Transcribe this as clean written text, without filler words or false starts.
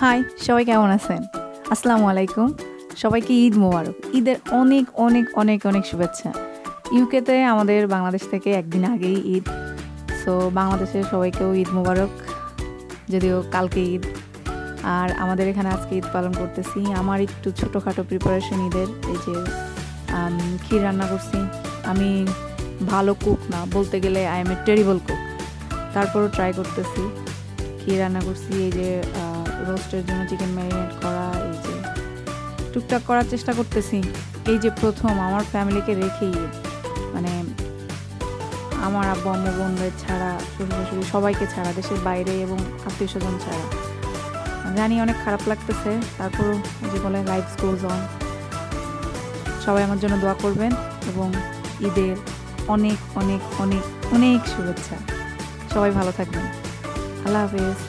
High, সবাই কেমন আছেন? আসসালামু আলাইকুম। সবাইকে ঈদ মোবারক। ঈদের অনেক, অনেক, অনেক, অনেক শুভেচ্ছা। ইউকেতে আমাদের বাংলাদেশ থেকে একদিন আগেই ঈদ। সো বাংলাদেশের সবাইকেও ঈদ মোবারক। যদিও কালকে ঈদ। আর আমাদের এখানে আজকে ঈদ পালন করতেছি। আমার একটু ছোটোখাটো প্রিপারেশন ঈদের। এই যে ক্ষীর রান্না করছি। আমি ভালো কুক না, বলতে গেলে I M a terrible cook. তারপরও ট্রাই করতেছি। ক্ষীর রান্না করছি, এই যে রোস্টের জন্য চিকেন ম্যারিনেট করা, এই যে টুকটাক করার চেষ্টা করতেছি। এই যে প্রথম আমার ফ্যামিলিকে রেখেই মানে আমার আব্বু আম্মু বোনদের ছাড়া, শ্বশুর শাশুড়ি সবাইকে ছাড়া, দেশের বাইরে এবং আত্মীয় স্বজন ছাড়া, জানি অনেক খারাপ লাগতেছে। তারপরও যে বলে লাইফ গোজ অন। সবাই আমার জন্য দোয়া করবেন এবং ঈদের অনেক অনেক অনেক অনেক শুভেচ্ছা। সবাই ভালো থাকবেন। আল্লাহ হাফেজ।